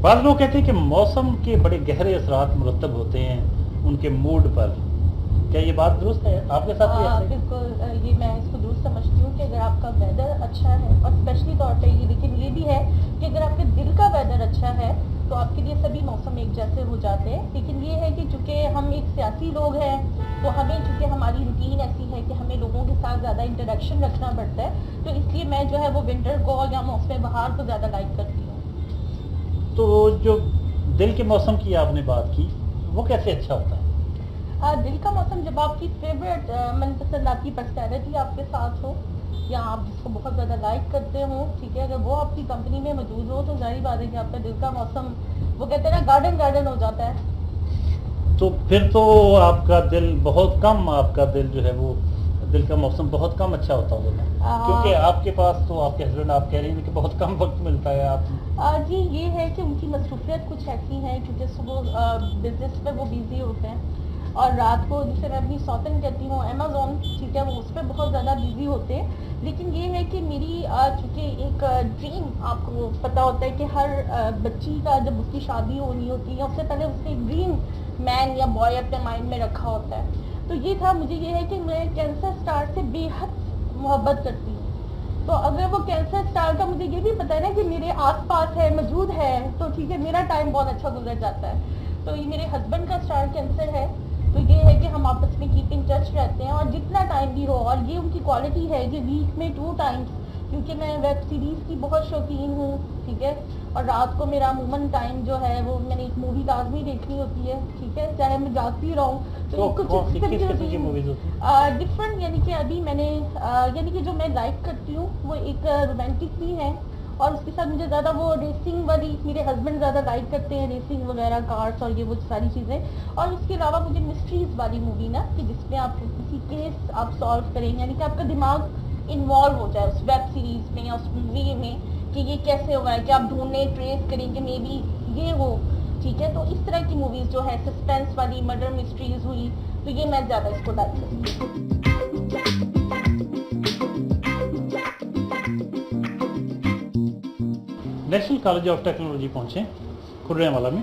बाद लोग कहते हैं कि मौसम के बड़े गहरे असरात मुरतब होते हैं उनके मूड पर। क्या ये बात दुरुस्त है आपके साथ भी ऐसे? बिल्कुल, ये मैं इसको दुरुस्त समझती हूँ कि अगर आपका वेदर अच्छा है, और स्पेशली तौर पे ये लेकिन ये भी है कि अगर आपके दिल का वेदर अच्छा है तो आपके लिए सभी मौसम एक जैसे हो जाते हैं, लेकिन ये है कि चूँकि हम एक सियासी लोग हैं तो हमें चूँकि हमारी रूटीन ऐसी है कि हमें लोगों के साथ ज़्यादा इंटरेक्शन रखना पड़ता है, तो इसलिए मैं जो है वो विंटर को या मौसम बहार को ज़्यादा लाइक करती हूँ। तो जो दिल के मौसम की आपने बात की, वो कैसे अच्छा होता है? दिल का मौसम जब आपकी फेवरेट मनपसंद आपकी पर्सनैलिटी आपके साथ हो या आप जिसको बहुत ज़्यादा लाइक करते हो, ठीक है, अगर वो आपकी कंपनी में मौजूद हो तो जाहिर बात है कि आपका दिल का मौसम, वो कहते हैं ना, गार्डन गार्डन हो जाता है। तो फिर तो आपका दिल बहुत कम, आपका दिल जो है वो दिल का मौसम बहुत कम अच्छा होता होगा, क्योंकि आपके पास तो आपके हस्बैंड आप कह रही हैं कि बहुत कम वक्त मिलता है आप। जी ये है कि उनकी मसरूफियत कुछ ऐसी है, क्योंकि सुबह बिजनेस पे वो बिजी होते हैं और रात को, जिसे मैं अपनी सौतन कहती हूँ अमेज़ॉन, ठीक है, वो उस पर बहुत ज़्यादा बिजी होते हैं। लेकिन ये है कि मेरी चूँकि एक ड्रीम, आपको पता होता है कि हर बच्ची का जब उसकी शादी होनी होती है उससे पहले उसने एक ड्रीम मैन या बॉय अपने माइंड में रखा होता है। तो ये था, मुझे ये है कि मैं कैंसर स्टार से बेहद मोहब्बत करती हूँ। तो अगर वो कैंसर स्टार का, मुझे ये भी पता है ना कि मेरे आसपास है, मौजूद है, तो ठीक है, मेरा टाइम बहुत अच्छा गुजर जाता है। तो ये मेरे हस्बैंड का स्टार कैंसर है, तो ये है कि हम आपस में कीप इन टच रहते हैं और जितना टाइम भी हो, और ये उनकी क्वालिटी है कि वीक में 2 टाइम्स, क्योंकि मैं वेब सीरीज़ की बहुत शौकीन हूँ, ठीक है, और रात को मेरा अमूमन टाइम जो है वो मैंने एक मूवी लाजमी देखनी होती है, ठीक है, चाहे मैं जागती रहूँ। तो किस किस्म की मूवीज होती है डिफरेंट, यानी कि अभी मैंने यानी कि जो मैं लाइक करती हूँ वो एक रोमांटिक भी है, और उसके साथ मुझे ज़्यादा वो रेसिंग वाली, मेरे हस्बैंड ज़्यादा लाइक करते हैं रेसिंग वगैरह, कार्स और ये वो सारी चीज़ें। और उसके अलावा मुझे मिस्ट्रीज़ वाली मूवी ना, कि जिसमें आप किसी केस आप सॉल्व करें, यानी कि आपका दिमाग इन्वॉल्व हो जाए उस वेब सीरीज़ में या उस मूवी में कि ये कैसे हुआ है, कि आप ढूंढने ट्रेस करें कि मे बी ये हो, ठीक है। तो इस तरह की मूवीज़ जो है सस्पेंस वाली, मर्डर मिस्ट्रीज़ हुई, तो ये मैं ज़्यादा इसको लाइक करती हूँ। नेशनल कॉलेज ऑफ टेक्नोलॉजी पहुँचे कुर्रेवाला में।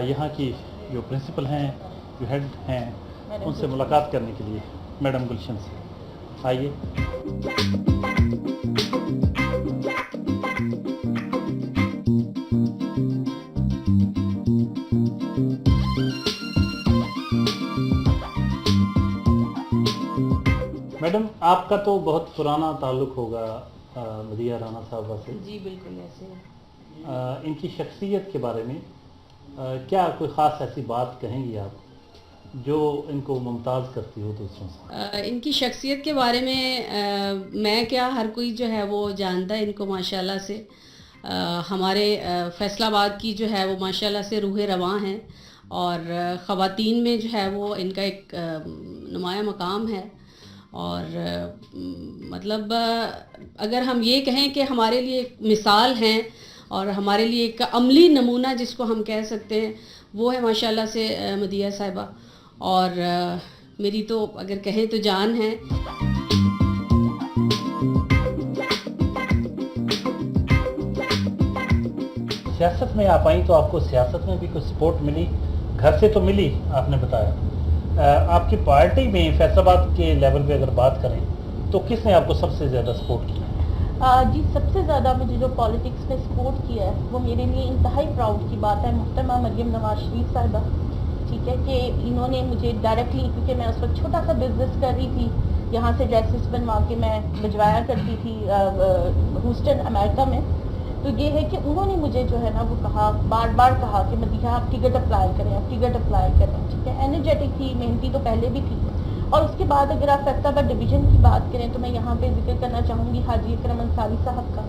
यहाँ की जो प्रिंसिपल हैं, जो हेड हैं, उनसे मुलाकात करने के लिए मैडम गुलशन से आइए। मैडम, आपका तो बहुत पुराना ताल्लुक़ होगा मदीहा राना साहबा से। जी बिल्कुल ऐसे है। इनकी शख्सियत के बारे में क्या कोई ख़ास ऐसी बात कहेंगी आप जो इनको मुमताज़ करती हो दूसरों से? इनकी शख्सियत के बारे में मैं क्या, हर कोई जो है वो जानता है इनको माशाल्लाह से। हमारे फैसलाबाद की जो है वो माशाल्लाह से रूह रवां हैं, और ख़वातीन में जो है वो इनका एक नुमाया मकाम है। और मतलब अगर हम ये कहें कि हमारे लिए एक मिसाल हैं और हमारे लिए एक अमली नमूना जिसको हम कह सकते हैं, वो है माशाल्लाह से मदीहा साहिबा। और मेरी तो अगर कहें तो जान है। सियासत में आप आई तो आपको सियासत में भी कुछ सपोर्ट मिली, घर से तो मिली, आपने बताया। आपकी पार्टी में फैसलाबाद के लेवल पे अगर बात करें तो किसने आपको सबसे ज़्यादा सपोर्ट किया? जी सबसे ज़्यादा मुझे जो पॉलिटिक्स में सपोर्ट किया है वो मेरे लिए इंतहाई प्राउड की बात है मोहतरमा मरियम नवाज शरीफ साहिबा, ठीक है, कि इन्होंने मुझे डायरेक्टली, क्योंकि मैं उस वक्त छोटा सा बिजनेस कर रही थी, यहाँ से ड्रेसेस बनवा के मैं भिजवाया करती थी ह्यूस्टन अमेरिका में। तो ये है कि उन्होंने मुझे जो है ना वो कहा, बार बार कहा कि मदीहा आप टिकट अप्लाई करें, आप टिकट अप्लाई करें, ठीक है। एनर्जेटिक थी, मेहनती तो पहले भी थी। और उसके बाद अगर आप फैसलाबाद डिवीज़न की बात करें तो मैं यहाँ पे जिक्र करना चाहूँगी हाजी अकरम अंसारी साहब का,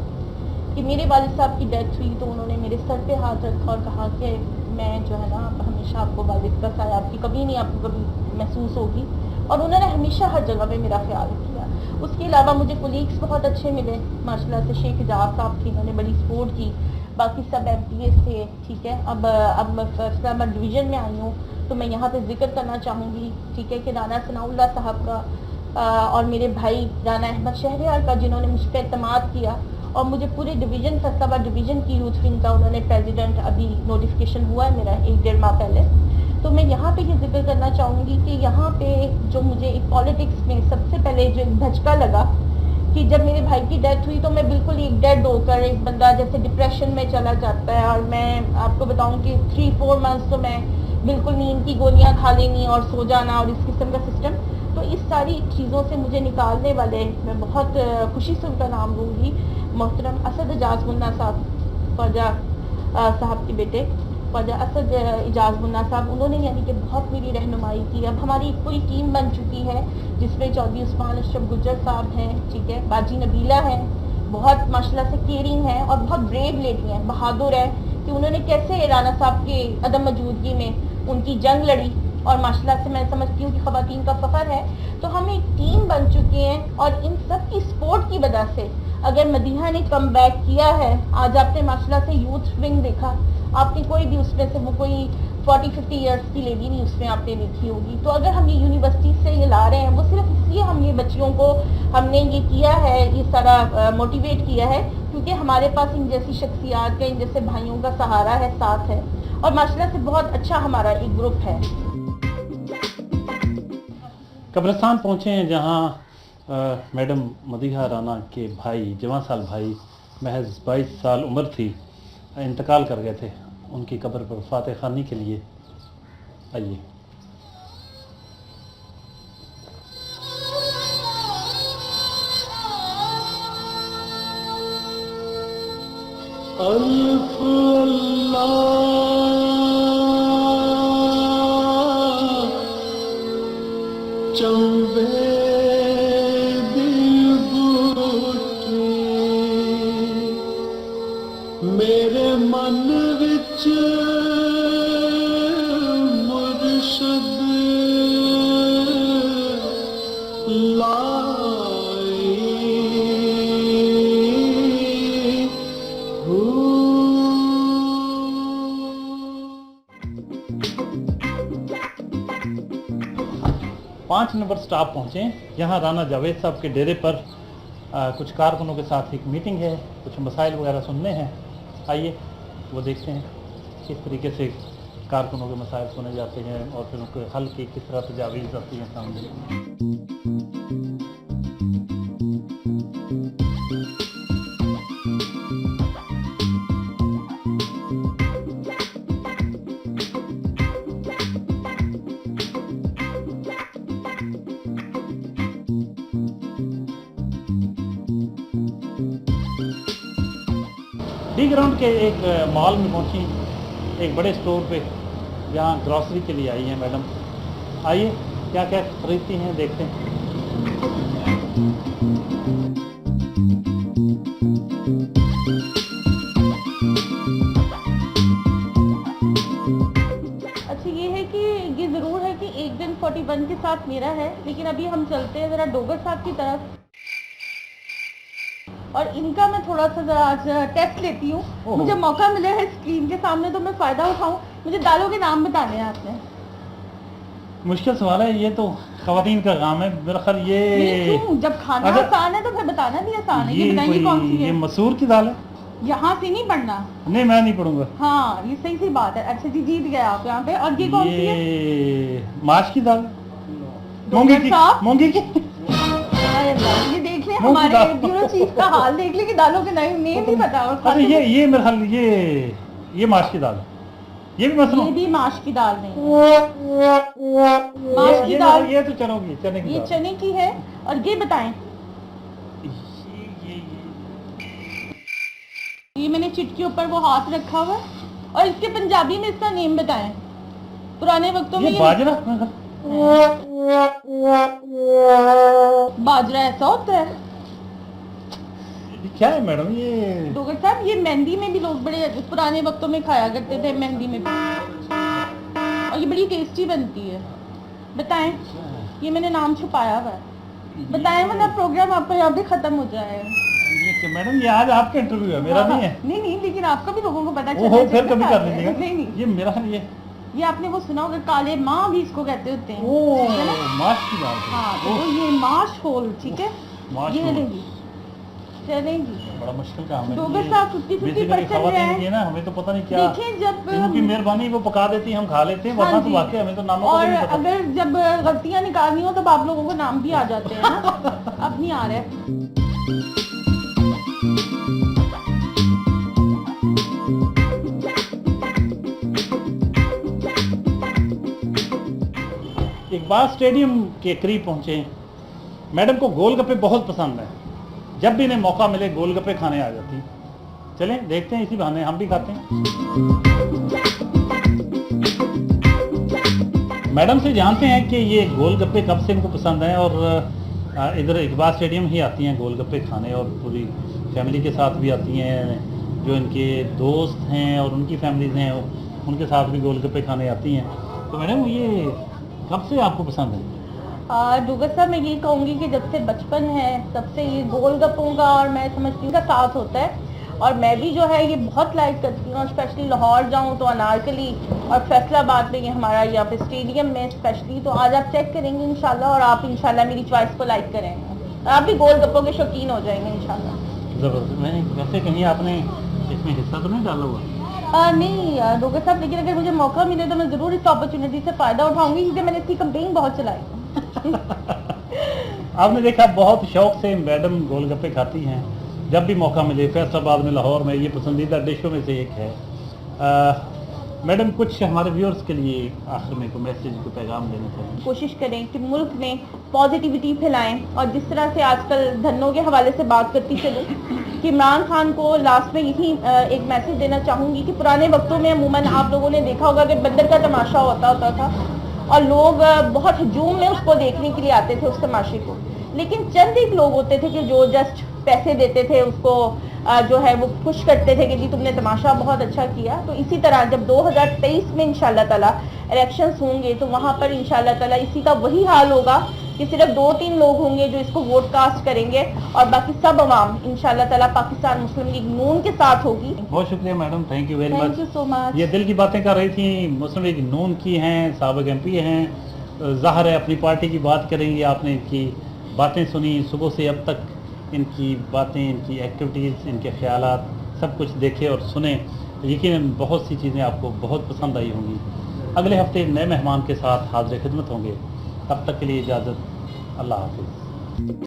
कि मेरे वालिद साहब की डेथ हुई तो उन्होंने मेरे सर पे हाथ रखा और कहा कि मैं जो है ना हमेशा आपको वालिद का साया आपकी कभी नहीं आपको कभी महसूस होगी, और उन्होंने हमेशा हर जगह पे मेरा ख्याल किया। उसके अलावा मुझे कोलीग्स बहुत अच्छे मिले माशाल्लाह से, शेख एजाज साहब थे, इन्होंने बड़ी सपोर्ट की, बाकी सब MPs थे, ठीक है। अब मैं फैसलाबाद डिवीज़न में आई हूँ तो मैं यहाँ पे जिक्र करना चाहूँगी, ठीक है, कि राना सनाउल्लाह साहब का और मेरे भाई राना अहमद शहरियार का, जिन्होंने मुझ पर एतमाद किया और मुझे पूरे डिवीज़न फैसलाबाद डिवीज़न की यूथ विंग का उन्होंने प्रेसिडेंट, अभी नोटिफिकेशन हुआ है मेरा 1-1.5 माह पहले। तो मैं यहाँ पे ये जिक्र करना चाहूँगी कि यहाँ पे जो मुझे एक पॉलिटिक्स में सबसे पहले जो एक धचका लगा कि जब मेरे भाई की डेथ हुई तो मैं बिल्कुल एक डेड होकर, एक बंदा जैसे डिप्रेशन में चला जाता है, और मैं आपको बताऊं कि 3-4 मंथ्स तो मैं बिल्कुल नींद की गोलियां खा लेनी और सो जाना और इस किस्म का सिस्टम। तो इस सारी चीज़ों से मुझे निकालने वाले, मैं बहुत खुशी से उनका नाम लूँगी, मोहतरम असद एजाज मुन्ना साहब, ख्वाजा साहब के बेटे ख्वाजा असद एजाज मुन्ना साहब। उन्होंने यानी कि बहुत मेरी रहनुमाई की। अब हमारी एक पूरी टीम बन चुकी है जिसमें चौधरी उस्मान अशरफ गुज्जर साहब हैं, ठीक है, बाजी नबीला हैं, बहुत माशाल्लाह से केयरिंग हैं और बहुत ब्रेव लेडी हैं, बहादुर है कि उन्होंने कैसे राना साहब के अदम मौजूदगी में उनकी जंग लड़ी, और माशाल्लाह से मैं समझती हूँ कि ख़वातीन का फ़ख्र है। तो हम एक टीम बन चुके हैं और इन सब की सपोर्ट की वजह से अगर मदीहा ने कम बैक किया है, आज आपने माशाल्लाह से यूथ विंग देखा, आपने कोई भी उसमें से वो कोई 40-50 ईयर्स की लेडी नहीं उसमें आपने देखी होगी। तो अगर हम ये यूनिवर्सिटी से ये ला रहे हैं, वो सिर्फ इसलिए हम ये बच्चियों को हमने ये किया है, ये सारा मोटिवेट किया है, क्योंकि हमारे पास इन जैसी शख्सियात का, इन जैसे भाइयों का सहारा है, साथ है, और माशाल्लाह से बहुत अच्छा हमारा एक ग्रुप है। कब्रिस्तान पहुँचे हैं जहाँ मैडम मदीहा राना के भाई, जवान साल भाई, महज 22 साल उम्र थी, इंतकाल कर गए थे। उनकी कब्र पर फातह खानी के लिए आइए। अल्फ अल्लाह चंबे मेरे मन विच मुर्शद लाई हो। 5 नंबर स्टाफ पहुँचे। यहाँ राना जावेद साहब के डेरे पर कुछ कारकुनों के साथ एक मीटिंग है, कुछ मसाइल वगैरह सुनने हैं। आइए वो देखते हैं किस तरीके से कारकुनों के मसाइल सुने जाते हैं और फिर उनके हल की किस तरह तजावीज़ आती हैं सामने। डी ग्राउंड के एक मॉल में पहुंची, एक बड़े स्टोर पे, जहां ग्रॉसरी के लिए आई हैं मैडम। आइए क्या क्या खरीदती हैं देखते हैं। अच्छा ये है कि ये ज़रूर है कि एक दिन 41 के साथ मेरा है, लेकिन अभी हम चलते हैं ज़रा डोगर साहब की तरफ, और इनका मैं थोड़ा सा ज़रा आज टेस्ट लेती हूँ। मुझे मौका मिला है स्क्रीन के सामने तो मैं फ़ायदा उठाऊँ। मुझे दालों के नाम बताने हैं आपने। मुश्किल सवाल है, ये तो खवातीन का काम है मेरा ख्याल। ये क्यों? जब खाना आसान है तो फिर बताना भी आसान है। ये बताइए कौन सी है? ये मसूर की दाल है। यहाँ से नहीं पढ़ना। नहीं मैं नहीं पढ़ूंगा। हाँ ये सही सी बात है। अच्छा जी जीत गए आप यहाँ पे। और ये कौन सी है? ये माश की दाल, मूंगी की। मूंगी की। ये देख ले हमारे ब्यूरो चीफ का हाल देख ले कि दालों के नेम नहीं पता। और अच्छा ये मेरा ख्याल ये माश की दाल, ये भी मसरूम, ये भी माश की दाल नहीं, माश की दाल। ये तो चने की दाल, ये चने की है। और ये बताएं, ये मैंने चिट के ऊपर वो हाथ रखा हुआ है, और इसके पंजाबी में इसका नेम बताएं। पुराने वक्तों में बाजरा, बाजरा ऐसा होता है क्या है मैडम? ये डोगर साहब ये मेहंदी में भी लोग बड़े पुराने वक्तों में खाया करते थे, मेहंदी में भी, और ये बड़ी टेस्टी बनती है। बताएं, ये मैंने नाम छुपाया हुआ है। बताएं वरना प्रोग्राम आपका यहाँ पे खत्म हो जाएगा। ये मैडम ये आज आपका इंटरव्यू है, मेरा नहीं है। नहीं लेकिन आपका भी लोगों को पता चलना चाहिए। फिर कभी कर लीजिएगा। नहीं ये मेरा ये आपने वो सुना होगा, काले माँ भी इसको कहते होते हैं। माश की दाल। हाँ तो ये माश होल, ठीक है, ये लेंगी चलेंगी। बड़ा मुश्किल काम है। डोगर साहब 50% है ना, हमें तो पता नहीं क्या। देखिए जब उनकी मेहरबानी वो पका देती हैं, हम खा लेते हैं, वरना तो वाकई हमें तो नामों और अगर जब गलतियां निकालनी हो तब आप लोगों को नाम भी आ जाते हैं ना। अब नहीं आ रहे। इकबाल स्टेडियम के करीब पहुंचे। मैडम को गोलगप्पे बहुत पसंद है, जब भी इन्हें मौका मिले गोलगप्पे खाने आ जाती। चलें देखते हैं, इसी बहाने हम भी खाते हैं। मैडम से जानते हैं कि ये गोलगप्पे कब से इनको पसंद हैं और इधर इकबाल स्टेडियम ही आती हैं गोलगप्पे खाने, और पूरी फैमिली के साथ भी आती हैं। जो इनके दोस्त हैं और उनकी फैमिलीज हैं उनके साथ भी गोलगप्पे खाने आती हैं। तो मैडम ये कब से आपको पसंद है? डूगर साहब, मैं ये कहूँगी कि जब से बचपन है तब से ये गोलगप्पों का और मैं समझती हूँ का साथ होता है, और मैं भी जो है ये बहुत लाइक करती हूँ। स्पेशली लाहौर जाऊँ तो अनारकली, और फैसलाबाद में ये हमारा यहाँ पे स्टेडियम में स्पेशली। तो आज आप चेक करेंगे इंशाल्लाह, और आप इंशाल्लाह मेरी चॉइस को लाइक करेंगे, आप भी गोलगप्पों के शौकीन हो जाएंगे इंशाल्लाह। ज़बरदस्त। मैंने वैसे कहीं आपने इसमें हिस्सा तो नहीं डाला हुआ? नहीं डूगर साहब, लेकिन अगर मुझे मौका मिले तो मैं ज़रूर इस अपॉर्चुनिटी से फ़ायदा उठाऊंगी, क्योंकि मैंने इसकी कंपेन बहुत चलाई। आपने देखा बहुत शौक से मैडम गोलगप्पे खाती हैं जब भी मौका मिले। फैसलाबाद में, लाहौर में ये पसंदीदा डिशों में से एक है। मैडम कुछ हमारे व्यूअर्स के लिए आखिर में कोई मैसेज, कोई पैगाम देना चाहिए? कोशिश करें कि मुल्क में पॉजिटिविटी फैलाएं, और जिस तरह से आजकल धनों के हवाले से बात करती चलूँ कि इमरान खान को लास्ट में यही एक मैसेज देना चाहूँगी कि पुराने वक्तों में अमूमन आप लोगों ने देखा होगा कि बंदर का तमाशा होता था और लोग बहुत हजूम में उसको देखने के लिए आते थे उस तमाशे को, लेकिन चंद एक लोग होते थे कि जो जस्ट पैसे देते थे उसको, जो है वो खुश करते थे कि जी तुमने तमाशा बहुत अच्छा किया। तो इसी तरह जब 2023 में इंशाल्लाह ताला इलेक्शंस होंगे तो वहाँ पर इंशाल्लाह ताला इसी का वही हाल होगा कि सिर्फ 2-3 लोग होंगे जो इसको वोट कास्ट करेंगे, और बाकी सब अवाम इंशाल्लाह ताला पाकिस्तान मुस्लिम लीग नून के साथ होगी। बहुत शुक्रिया madam, thank you very much. Thank you so much. ये दिल की बातें कर रही थी, मुस्लिम लीग नून की हैं, साबिक MP हैं, ज़ाहिर है अपनी पार्टी की बात करेंगी। आपने इनकी बातें सुनी सुबह से अब तक, इनकी बातें, इनकी एक्टिविटीज़, इनके ख्यालात सब कुछ देखे और सुने। यकीनन बहुत सी चीज़ें आपको बहुत पसंद आई होंगी। अगले हफ्ते नए मेहमान के साथ हाज़िर खिदमत होंगे, तब तक के लिए इजाज़त, अल्लाह हाफिज़।